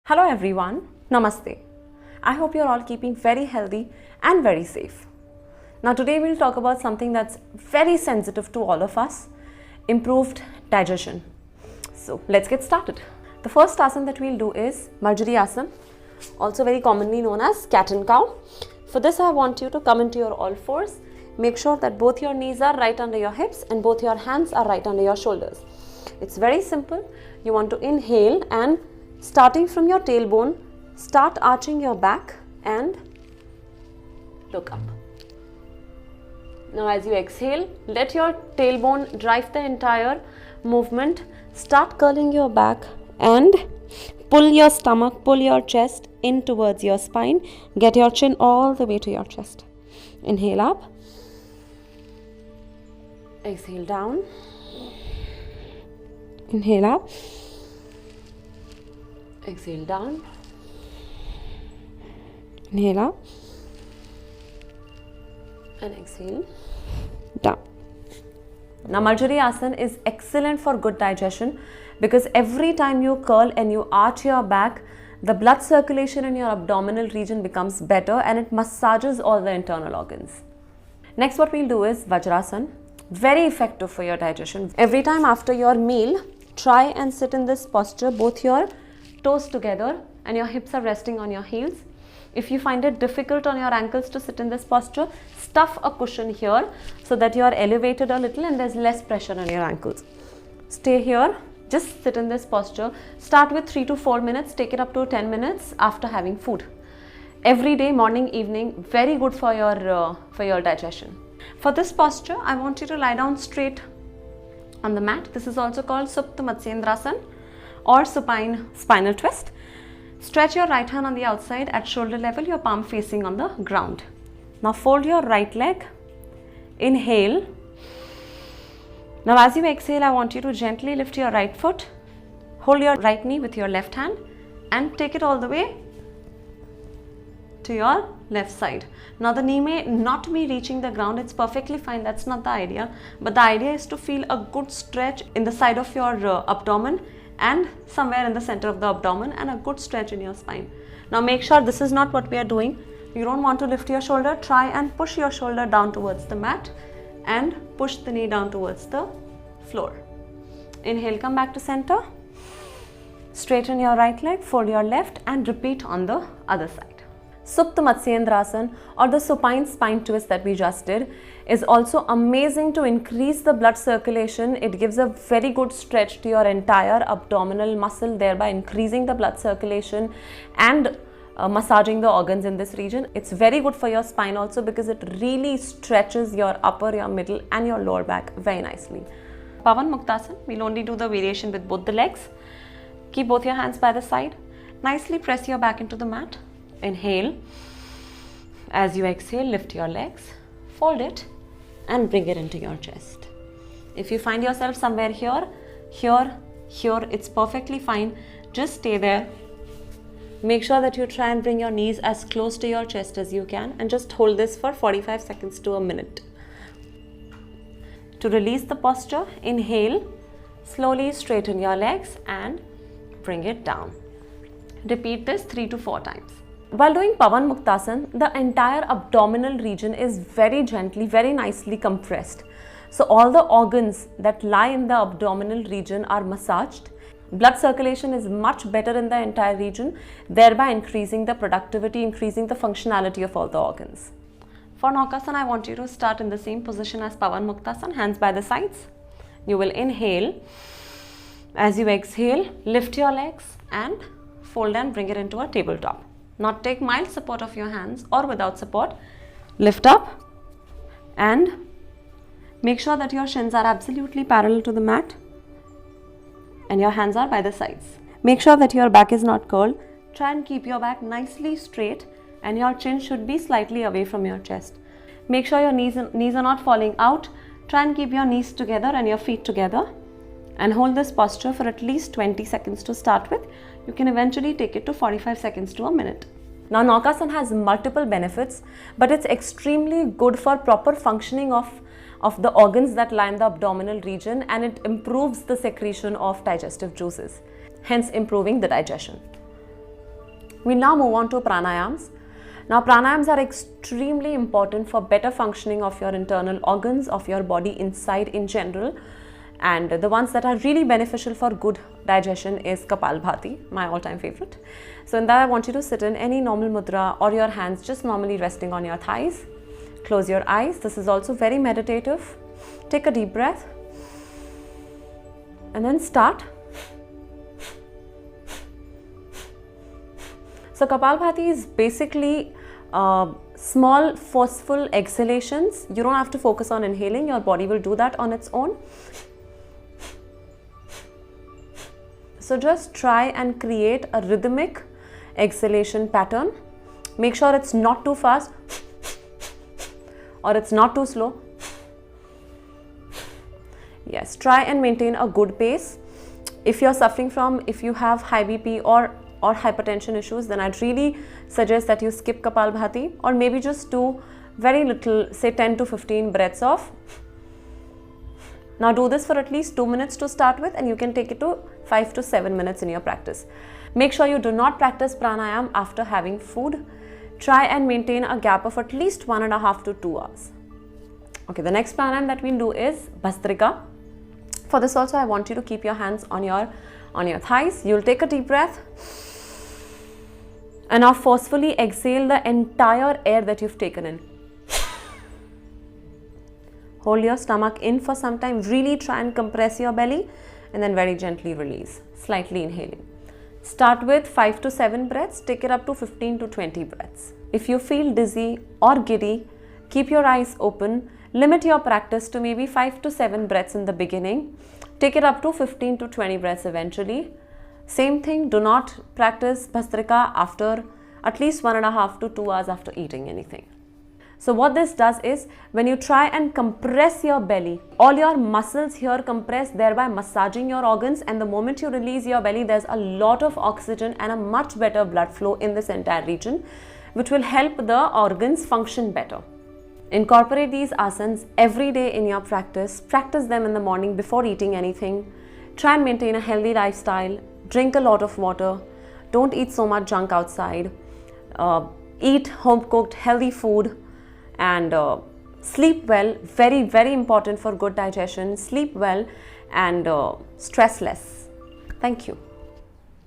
Hello everyone, Namaste. I hope you're all keeping very healthy and very safe. Now today we'll talk about something that's very sensitive to all of us, improved digestion. So let's get started. The first asana that we'll do is Marjorie Asana, also very commonly known as cat and cow. For this I want you to come into your all fours. Make sure that both your knees are right under your hips and both your hands are right under your shoulders. It's very simple. You want to inhale and starting from your tailbone, start arching your back and look up. Now as you exhale, let your tailbone drive the entire movement. Start curling your back and pull your stomach, pull your chest in towards your spine. Get your chin all the way to your chest. Inhale up. Exhale down. Inhale up. Exhale down. Inhale up. And exhale down. Now Marjorie Asana is excellent for good digestion because every time you curl and you arch your back, the blood circulation in your abdominal region becomes better and it massages all the internal organs. Next what we'll do is Vajrasana. Very effective for your digestion. Every time after your meal, try and sit in this posture, both your toes together and your hips are resting on your heels. If you find it difficult on your ankles to sit in this posture, stuff a cushion here so that you are elevated a little and there's less pressure on your ankles. Stay here, just sit in this posture. Start with 3 to 4 minutes, take it up to 10 minutes after having food. Every day, morning, evening, very good for your digestion. For this posture, I want you to lie down straight on the mat. This is also called Supta Matsendrasan or supine spinal twist. Stretch your right hand on the outside at shoulder level, your palm facing on the ground. Now fold your right leg. Inhale. Now as you exhale, I want you to gently lift your right foot. Hold your right knee with your left hand and take it all the way to your left side. Now the knee may not be reaching the ground, it's perfectly fine, that's not the idea. But the idea is to feel a good stretch in the side of your abdomen and somewhere in the center of the abdomen and a good stretch in your spine. Now make sure this is not what we are doing. You don't want to lift your shoulder, try and push your shoulder down towards the mat and push the knee down towards the floor. Inhale, come back to center. Straighten your right leg, fold your left and repeat on the other side. Supta Matsendrasan or the supine spine twist that we just did is also amazing to increase the blood circulation. It gives a very good stretch to your entire abdominal muscle, thereby increasing the blood circulation and massaging the organs in this region. It's very good for your spine also because it really stretches your upper, your middle and your lower back very nicely. Bhavan Muktasan, we'll only do the variation with both the legs. Keep both your hands by the side. Nicely press your back into the mat. Inhale. As you exhale, lift your legs, fold it and bring it into your chest. If you find yourself somewhere here, it's perfectly fine. Just stay there. Make sure that you try and bring your knees as close to your chest as you can and just hold this for 45 seconds to a minute. To release the posture, inhale, slowly straighten your legs and bring it down. Repeat this 3 to 4 times. While doing Bhavan Muktasan, the entire abdominal region is very gently, very nicely compressed. So all the organs that lie in the abdominal region are massaged. Blood circulation is much better in the entire region, thereby increasing the productivity, increasing the functionality of all the organs. For Naukasana, I want you to start in the same position as Bhavan Muktasan, hands by the sides. You will inhale. As you exhale, lift your legs and fold and bring it into a tabletop. Not take mild support of your hands or without support. Lift up and make sure that your shins are absolutely parallel to the mat and your hands are by the sides. Make sure that your back is not curled. Try and keep your back nicely straight and your chin should be slightly away from your chest. Make sure your knees are not falling out. Try and keep your knees together and your feet together and hold this posture for at least 20 seconds to start with. You can eventually take it to 45 seconds to a minute. Now Naukasana has multiple benefits, but it's extremely good for proper functioning of the organs that line the abdominal region, and it improves the secretion of digestive juices, hence improving the digestion. We now move on to pranayams. Now pranayams are extremely important for better functioning of your internal organs, of your body inside in general. And the ones that are really beneficial for good digestion is Kapalbhati, my all-time favorite. So in that I want you to sit in any normal mudra or your hands just normally resting on your thighs. Close your eyes. This is also very meditative. Take a deep breath and then start. So Kapalbhati is basically small forceful exhalations. You don't have to focus on inhaling, your body will do that on its own. So just try and create a rhythmic exhalation pattern. Make sure it's not too fast or it's not too slow. Yes, try and maintain a good pace. If you're suffering from, if you have high BP or hypertension issues, then I'd really suggest that you skip Kapalbhati or maybe just do very little, say 10 to 15 breaths of. Now do this for at least 2 minutes to start with, and you can take it to 5 to 7 minutes in your practice. Make sure you do not practice pranayam after having food. Try and maintain a gap of at least 1.5 to 2 hours. Okay, the next pranayam that we'll do is Bhastrika. For this also I want you to keep your hands on your thighs. You'll take a deep breath and now forcefully exhale the entire air that you've taken in. Hold your stomach in for some time, really try and compress your belly and then very gently release, slightly inhaling. Start with 5 to 7 breaths, take it up to 15 to 20 breaths. If you feel dizzy or giddy, keep your eyes open, limit your practice to maybe 5 to 7 breaths in the beginning, take it up to 15 to 20 breaths eventually. Same thing, do not practice Bhastrika after at least 1.5 to 2 hours after eating anything. So what this does is, when you try and compress your belly, all your muscles here compress, thereby massaging your organs, and the moment you release your belly, there's a lot of oxygen and a much better blood flow in this entire region, which will help the organs function better. Incorporate these asanas every day in your practice. Practice them in the morning before eating anything. Try and maintain a healthy lifestyle. Drink a lot of water. Don't eat so much junk outside. Eat home-cooked healthy food. And sleep well. Very, very important for good digestion. Sleep well and stress less. Thank you.